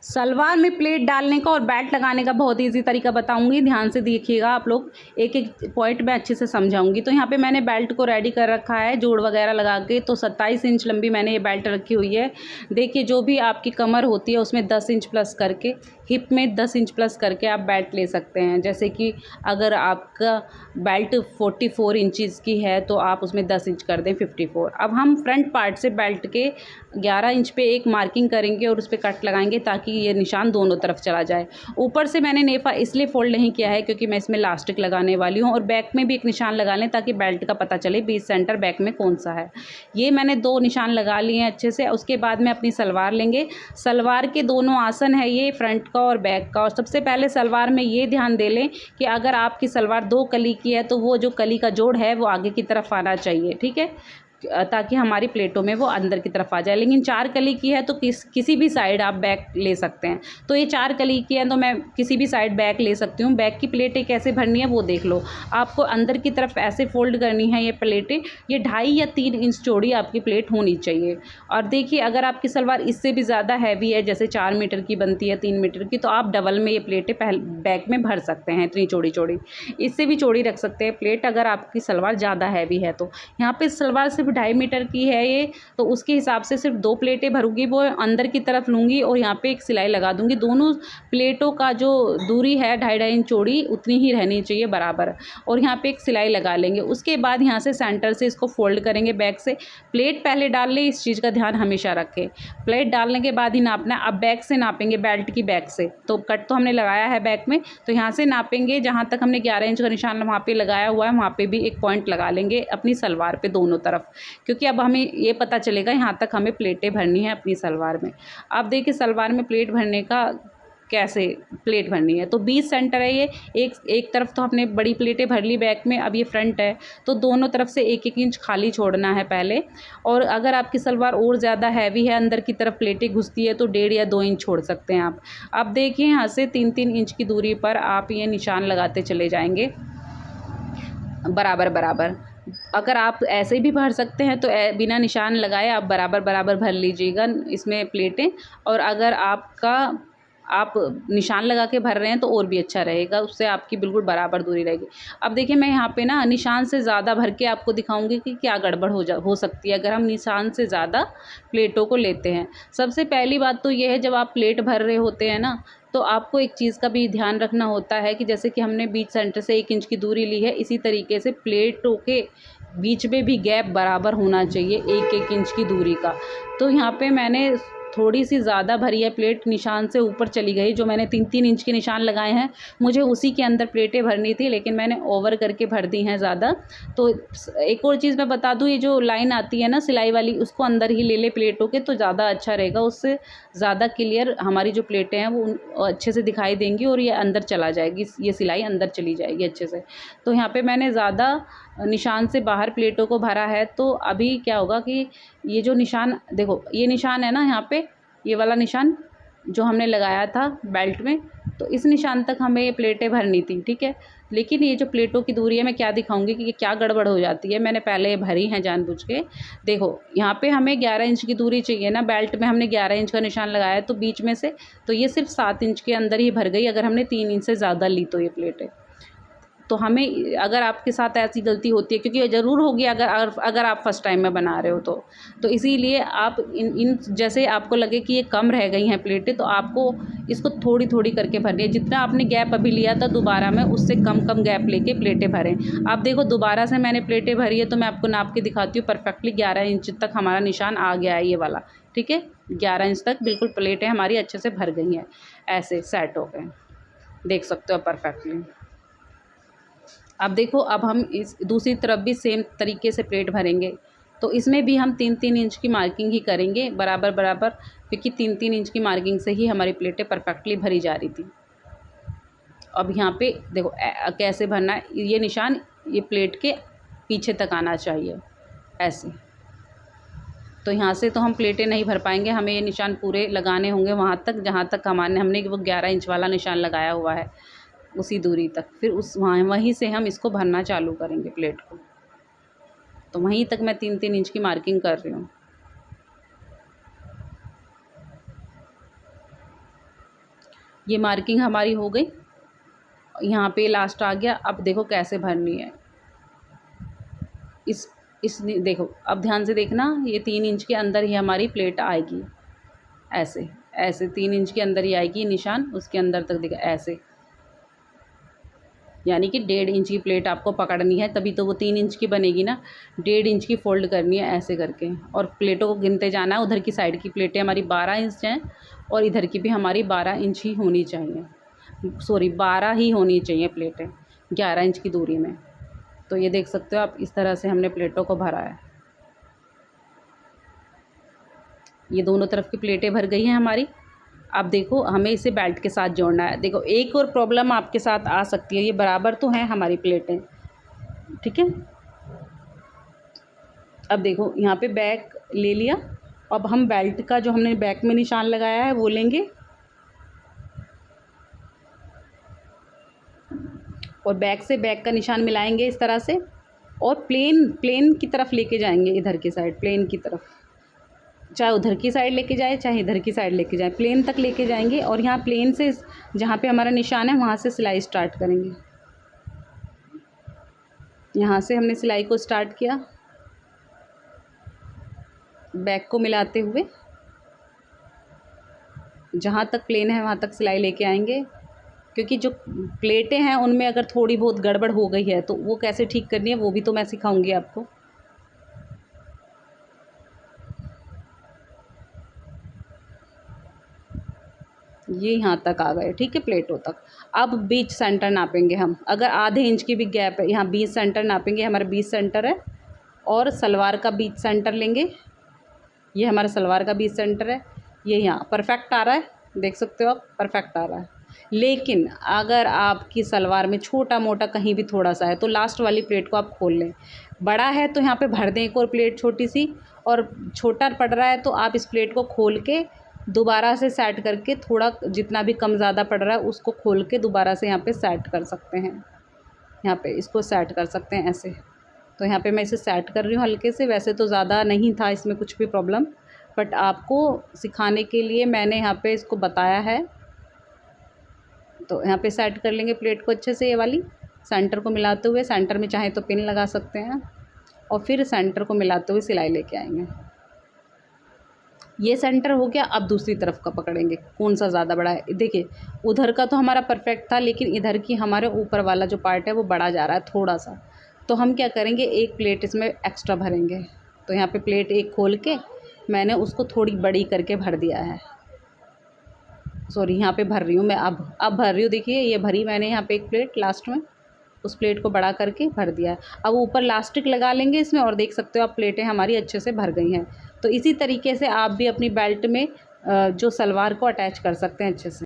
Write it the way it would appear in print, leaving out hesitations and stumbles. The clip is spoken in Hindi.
सलवार में प्लेट डालने का और बेल्ट लगाने का बहुत ईज़ी तरीका बताऊँगी, ध्यान से देखिएगा आप लोग। एक-एक पॉइंट मैं अच्छे से समझाऊँगी। तो यहाँ पे मैंने बेल्ट को रेडी कर रखा है, जोड़ वगैरह लगा के। तो 27 इंच लंबी मैंने ये बेल्ट रखी हुई है। देखिए, जो भी आपकी कमर होती है उसमें 10 इंच प्लस करके, हिप में 10 इंच प्लस करके आप बेल्ट ले सकते हैं। जैसे कि अगर आपका बेल्ट 44 इंचज़ की है तो आप उसमें 10 इंच कर दें, 54। अब हम फ्रंट पार्ट से बेल्ट के 11 इंच पे एक मार्किंग करेंगे और उस पे कट लगाएँगे ताकि ये निशान दोनों तरफ चला जाए। ऊपर से मैंने नेफा इसलिए फ़ोल्ड नहीं किया है क्योंकि मैं इसमें इलास्टिक लगाने वाली हूँ, और बैक में भी एक निशान लगा लें ताकि बेल्ट का पता चले बीच सेंटर बैक में कौन-सा है। ये मैंने 2 निशान लगा लिए हैं अच्छे से। उसके बाद में अपनी सलवार लेंगे। सलवार के दोनों आसन है ये, फ्रंट का और बैक का। और सबसे पहले सलवार में ये ध्यान दे लें कि अगर आपकी सलवार 2 कली की है तो वो जो कली का जोड़ है वो आगे की तरफ आना चाहिए, ठीक है? ताकि हमारी प्लेटों में वो अंदर की तरफ आ जाए। लेकिन 4 कली की है तो किसी भी साइड आप बैक ले सकते हैं। तो ये 4 कली की है तो मैं किसी भी साइड बैक ले सकती हूँ। बैक की प्लेटें कैसे भरनी है वो देख लो। आपको अंदर की तरफ ऐसे फ़ोल्ड करनी है ये प्लेटें। ये 2.5 या 3 इंच चौड़ी आपकी प्लेट होनी चाहिए। और देखिए, अगर आपकी सलवार इससे भी ज़्यादा हैवी है, जैसे 4 मीटर की बनती है, 3 मीटर की, तो आप डबल में ये प्लेटें बैक में भर सकते हैं, इतनी चौड़ी-चौड़ी। इससे भी चौड़ी रख सकते हैं प्लेट अगर आपकी सलवार ज़्यादा हैवी है तो। यहाँ पे सलवार सिर्फ 2.5 मीटर की है ये, तो उसके हिसाब से सिर्फ 2 प्लेटें भरूँगी, वो अंदर की तरफ लूँगी और यहाँ पे एक सिलाई लगा दूँगी। दोनों प्लेटों का जो दूरी है 2.5-2.5 इंच चौड़ी, उतनी ही रहनी चाहिए बराबर, और यहाँ पे एक सिलाई लगा लेंगे। उसके बाद यहाँ से सेंटर से इसको फ़ोल्ड करेंगे बैक से। प्लेट पहले डाल लें, इस चीज़ का ध्यान हमेशा रखें। प्लेट डालने के बाद ही नापना है। अब बैक से नापेंगे, बेल्ट की बैक से। तो कट तो हमने लगाया है बैक में, तो यहाँ से नापेंगे, जहाँ तक हमने 11 इंच का निशान वहाँ पे लगाया हुआ है, वहाँ पे भी एक पॉइंट लगा लेंगे अपनी सलवार पे दोनों तरफ। क्योंकि अब हमें ये पता चलेगा यहाँ तक हमें प्लेटें भरनी है अपनी सलवार में। अब देखिए, सलवार में प्लेट भरने का कैसे प्लेट भरनी है। तो 20 सेंटर है ये। एक तरफ तो हमने बड़ी प्लेटें भर ली बैक में, अब ये फ्रंट है तो दोनों तरफ से 1-1 इंच खाली छोड़ना है पहले। और अगर आपकी सलवार और ज़्यादा हैवी है, अंदर की तरफ प्लेटें घुसती है, तो 1.5 या 2 इंच छोड़ सकते हैं आप। अब देखिए, यहाँ से 3-3 इंच की दूरी पर आप ये निशान लगाते चले जाएंगे बराबर-बराबर। अगर आप ऐसे भी भर सकते हैं तो बिना निशान लगाए आप बराबर-बराबर भर लीजिएगा इसमें प्लेटें। और अगर आप निशान लगा के भर रहे हैं तो और भी अच्छा रहेगा, उससे आपकी बिल्कुल बराबर दूरी रहेगी। अब देखिए, मैं यहाँ पे ना निशान से ज़्यादा भर के आपको दिखाऊँगी कि क्या गड़बड़ हो सकती है अगर हम निशान से ज़्यादा प्लेटों को लेते हैं। सबसे पहली बात तो ये है, जब आप प्लेट भर रहे होते हैं ना, तो आपको एक चीज़ का भी ध्यान रखना होता है कि जैसे कि हमने बीच सेंटर से 1 इंच की दूरी ली है, इसी तरीके से प्लेटों के बीच में भी गैप बराबर होना चाहिए 1-1 इंच की दूरी का। तो यहाँ पे मैंने थोड़ी-सी ज़्यादा भरी है प्लेट, निशान से ऊपर चली गई। जो मैंने 3-3 इंच के निशान लगाए हैं, मुझे उसी के अंदर प्लेटें भरनी थी, लेकिन मैंने ओवर करके भर दी हैं ज़्यादा। तो एक और चीज़ मैं बता दूँ, ये जो लाइन आती है ना सिलाई वाली, उसको अंदर ही ले लें प्लेटों के तो ज़्यादा अच्छा रहेगा। उससे ज़्यादा क्लियर हमारी जो प्लेटें हैं वो अच्छे से दिखाई देंगी और ये अंदर चला जाएगी, ये सिलाई अंदर चली जाएगी अच्छे से। तो यहाँ पे मैंने ज़्यादा निशान से बाहर प्लेटों को भरा है। तो अभी क्या होगा कि ये जो निशान देखो, ये निशान है ना यहाँ पे, ये वाला निशान जो हमने लगाया था बेल्ट में, तो इस निशान तक हमें ये प्लेटें भरनी थी, ठीक है। लेकिन ये जो प्लेटों की दूरी है, मैं क्या दिखाऊंगी कि ये क्या गड़बड़ हो जाती है। मैंने पहले ये भरी हैं जानबूझ के। देखो, यहाँ पे हमें 11 इंच की दूरी चाहिए ना, बेल्ट में हमने 11 इंच का निशान लगाया है तो बीच में से, तो ये सिर्फ 7 इंच के अंदर ही भर गई अगर हमने 3 इंच से ज़्यादा ली तो ये प्लेटें। तो हमें, अगर आपके साथ ऐसी गलती होती है, क्योंकि ये ज़रूर होगी अगर आप फर्स्ट टाइम में बना रहे हो तो इसीलिए आप इन जैसे आपको लगे कि ये कम रह गई हैं प्लेटें, तो आपको इसको थोड़ी-थोड़ी करके भरनी है। जितना आपने गैप अभी लिया था दोबारा में, उससे कम-कम गैप लेके प्लेटें भरें। आप देखो, दोबारा से मैंने प्लेटें भरी है तो मैं आपको नाप के दिखाती हूँ परफेक्टली। 11 इंच तक हमारा निशान आ गया है ये वाला, ठीक है। 11 इंच तक बिल्कुल प्लेटें हमारी अच्छे से भर गई हैं, ऐसे सेट हो गए, देख सकते हो परफेक्टली। अब देखो, अब हम इस दूसरी तरफ भी सेम तरीके से प्लेट भरेंगे। तो इसमें भी हम 3-3 इंच की मार्किंग ही करेंगे बराबर-बराबर, क्योंकि 3-3 इंच की मार्किंग से ही हमारी प्लेटें परफेक्टली भरी जा रही थी। अब यहाँ पे देखो कैसे भरना है, ये निशान ये प्लेट के पीछे तक आना चाहिए, ऐसे। तो यहाँ से तो हम प्लेटें नहीं भर पाएंगे, हमें ये निशान पूरे लगाने होंगे वहाँ तक जहाँ तक हमने वो 11 इंच वाला निशान लगाया हुआ है, उसी दूरी तक। फिर वहीं से हम इसको भरना चालू करेंगे प्लेट को। तो वहीं तक मैं 3-3 इंच की मार्किंग कर रही हूँ। ये मार्किंग हमारी हो गई, यहाँ पे लास्ट आ गया। अब देखो कैसे भरनी है। इस देखो, अब ध्यान से देखना, ये 3 इंच के अंदर ही हमारी प्लेट आएगी, ऐसे ऐसे 3 इंच के अंदर ही आएगी निशान, उसके अंदर तक देखा ऐसे, यानी कि 1.5 इंच की प्लेट आपको पकड़नी है, तभी तो वो 3 इंच की बनेगी ना। 1.5 इंच की फ़ोल्ड करनी है ऐसे करके, और प्लेटों को गिनते जाना है। उधर की साइड की प्लेटें हमारी 12 इंच हैं और इधर की भी हमारी 12 इंच ही होनी चाहिए, सॉरी 12 ही होनी चाहिए प्लेटें, 11 इंच की दूरी में। तो ये देख सकते हो आप, इस तरह से हमने प्लेटों को भरा है। ये दोनों तरफ की प्लेटें भर गई हैं हमारी। अब देखो हमें इसे बेल्ट के साथ जोड़ना है। देखो एक और प्रॉब्लम आपके साथ आ सकती है, ये बराबर तो हैं हमारी प्लेटें, ठीक है। अब देखो यहाँ पे बैक ले लिया, अब हम बेल्ट का जो हमने बैक में निशान लगाया है वो लेंगे और बैक से बैक का निशान मिलाएंगे इस तरह से, और प्लेन की तरफ लेके जाएंगे, इधर की साइड प्लेन की तरफ, चाहे उधर की साइड लेके जाए चाहे इधर की साइड लेके जाए, प्लेन तक लेके जाएंगे। और यहाँ प्लेन से जहाँ पे हमारा निशान है वहाँ से सिलाई स्टार्ट करेंगे। यहाँ से हमने सिलाई को स्टार्ट किया, बैक को मिलाते हुए जहाँ तक प्लेन है वहाँ तक सिलाई लेके आएंगे, क्योंकि जो प्लेटें हैं उनमें अगर थोड़ी बहुत गड़बड़ हो गई है तो वो कैसे ठीक करनी है वो भी तो मैं सिखाऊंगी आपको। ये यहाँ तक आ गए, ठीक है, प्लेटों तक। अब बीच सेंटर नापेंगे हम, अगर आधे इंच की भी गैप है, यहाँ बीच सेंटर नापेंगे, हमारा बीच सेंटर है। और सलवार का बीच सेंटर लेंगे, ये हमारा सलवार का बीच सेंटर है, ये यहाँ परफेक्ट आ रहा है, देख सकते हो आप, परफेक्ट आ रहा है। लेकिन अगर आपकी सलवार में छोटा मोटा कहीं भी थोड़ा सा है तो लास्ट वाली प्लेट को आप खोल लें। बड़ा है तो यहाँ पे भर दें एक और प्लेट छोटी सी, और छोटा पड़ रहा है तो आप इस प्लेट को खोल के दोबारा से सेट करके, थोड़ा जितना भी कम ज़्यादा पड़ रहा है उसको खोल के दोबारा से यहाँ पे सेट कर सकते हैं। यहाँ पे इसको सेट कर सकते हैं ऐसे। तो यहाँ पे मैं इसे सेट कर रही हूँ हल्के से, वैसे तो ज़्यादा नहीं था इसमें कुछ भी प्रॉब्लम, बट आपको सिखाने के लिए मैंने यहाँ पे इसको बताया है। तो यहाँ पे सेट कर लेंगे प्लेट को अच्छे से, ये वाली सेंटर को मिलाते हुए, सेंटर में चाहे तो पिन लगा सकते हैं, और फिर सेंटर को मिलाते हुए सिलाई लेके आएंगे। ये सेंटर हो गया। अब दूसरी तरफ का पकड़ेंगे, कौन सा ज़्यादा बड़ा है। देखिए उधर का तो हमारा परफेक्ट था, लेकिन इधर की हमारे ऊपर वाला जो पार्ट है वो बड़ा जा रहा है थोड़ा सा। तो हम क्या करेंगे, एक प्लेट इसमें एक्स्ट्रा भरेंगे। तो यहाँ पे प्लेट एक खोल के मैंने उसको थोड़ी बड़ी करके भर दिया है, सॉरी यहाँ पे भर रही हूँ मैं, अब भर रही हूँ। देखिए ये भरी मैंने यहाँ पे एक प्लेट लास्ट में, उस प्लेट को बड़ा करके भर दिया है। अब ऊपर लास्टिक लगा लेंगे इसमें, और देख सकते हो आप प्लेटें हमारी अच्छे से भर गई हैं। तो इसी तरीके से आप भी अपनी बेल्ट में जो सलवार को अटैच कर सकते हैं अच्छे से।